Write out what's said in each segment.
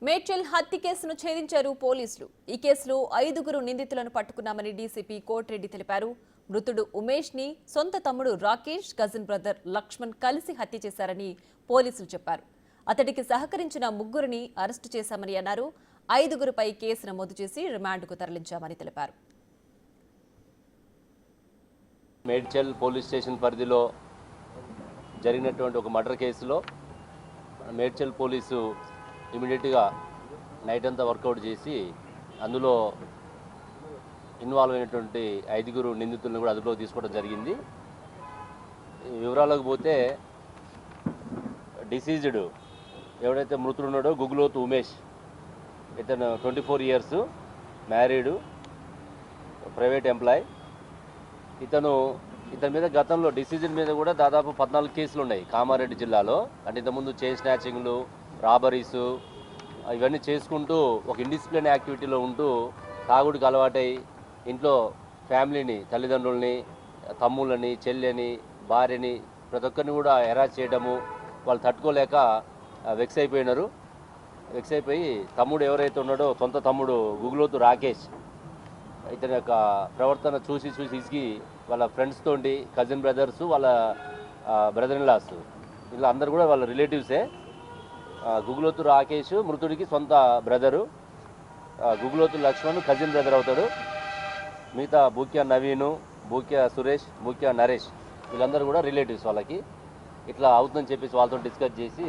మేడ్చల్ హత్య కేసును ఛేదించారు పోలీసులు. ఈ కేసులో 5 నిందితులను పట్టుకున్నామని డీసీపీ కోటిరెడ్డి తెలిపారు. మృతుడు ఉమేష్ ని సొంత తమ్ముడు రాకేష్, కజిన్ బ్రదర్ లక్ష్మణ్ కలిసి హత్య చేశారని పోలీసులు చెప్పారు. అతడికి సహకరించిన 3 అరెస్టు చేశామని అన్నారు. 5పై కేసు నమోదు చేసి రిమాండ్కు తరలించామని తెలిపారు. మేడ్చల్ పోలీస్ స్టేషన్ పరిధిలో జరిగినటువంటి ఒక మర్డర్ కేసులో మేడ్చల్ పోలీసు ఇమీడియట్గా నైట్ అంతా వర్కౌట్ చేసి అందులో ఇన్వాల్వ్ అయినటువంటి 5 నిందితులను కూడా అదుపులోకి తీసుకోవడం జరిగింది. వివరాలకు పోతే డిసీజ్డ్ ఎవడైతే మృతుడు ఉన్నాడో గుగ్లోతు ఉమేష్, ఇతను 24 ఇయర్స్, మ్యారీడు, ప్రైవేట్ ఎంప్లాయ్. ఇతని మీద గతంలో డిసీజ్డ్ మీద కూడా దాదాపు 14 కేసులు ఉన్నాయి కామారెడ్డి జిల్లాలో. అంటే ఇంతకుముందు చైన్ స్నాచింగ్లు, రాబరీసు ఇవన్నీ చేసుకుంటూ ఒక ఇండిసిప్లిన్ యాక్టివిటీలో ఉంటూ తాగుడికి అలవాటై ఇంట్లో ఫ్యామిలీని, తల్లిదండ్రుల్ని, తమ్ముళ్ళని, చెల్లెని, భార్యని ప్రతి ఒక్కరిని కూడా హెరాస్ చేయడము, వాళ్ళు తట్టుకోలేక వెక్స్ అయిపోయినారు. వెక్స్ అయిపోయి తమ్ముడు ఎవరైతే ఉన్నాడో సొంత తమ్ముడు గుగ్లోతు రాకేష్, ఇతని యొక్క ప్రవర్తన చూసి ఇసిగి వాళ్ళ ఫ్రెండ్స్ తోటి, కజిన్ బ్రదర్స్, వాళ్ళ బ్రదర్ ఇన్ లాస్, ఇలా అందరు కూడా వాళ్ళ రిలేటివ్సే. గుగ్లోతు రాకేష్ మృతుడికి సొంత brother, Guguloth Laxman cousin brother అవుతాడు. మిగతా బూక్యా నవీను, బూక్యా సురేష్, బూక్యా నరేష్ వీళ్ళందరూ కూడా రిలేటివ్స్. వాళ్ళకి ఇట్లా అవుతుందని చెప్పేసి వాళ్ళతో డిస్కస్ చేసి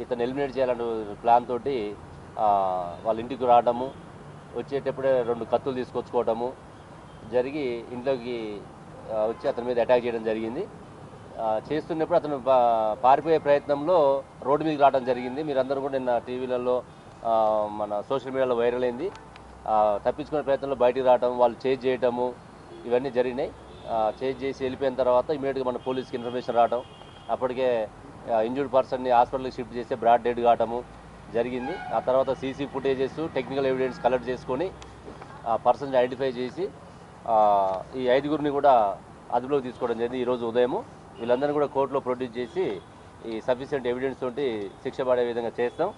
ఇతను ఎలిమినేట్ చేయాలనే ప్లాన్ తోటి వాళ్ళ ఇంటికి రావడము, వచ్చేటప్పుడే 2 కత్తులు తీసుకొచ్చుకోవటము జరిగి ఇంట్లోకి వచ్చి అతని మీద అటాక్ చేయడం జరిగింది. చేస్తున్నప్పుడు అతను పారిపోయే ప్రయత్నంలో రోడ్డు మీదకి రావడం జరిగింది. మీరందరూ కూడా నిన్న టీవీలలో మన సోషల్ మీడియాలో వైరల్ అయింది. తప్పించుకునే ప్రయత్నంలో బయటికి రావడం, వాళ్ళు చేజ్ చేయటము ఇవన్నీ జరిగినాయి. చేజ్ చేసి వెళ్ళిపోయిన తర్వాత ఇమీడియట్గా మన పోలీస్కి ఇన్ఫర్మేషన్ రావడం, అప్పటికే ఇంజూర్డ్ పర్సన్ని హాస్పిటల్కి షిఫ్ట్ చేస్తే బ్రాడ్ డెడ్ కావటము జరిగింది. ఆ తర్వాత CC footages, technical evidence collect చేసుకొని పర్సన్స్ ఐడెంటిఫై చేసి ఈ 5 కూడా అదుపులోకి తీసుకోవడం జరిగింది ఈరోజు ఉదయం. వీళ్ళందరినీ కూడా కోర్టులో ప్రొడ్యూస్ చేసి ఈ సఫిషియెంట్ ఎవిడెన్స్ తోటి శిక్ష పడే విధంగా చేస్తాం.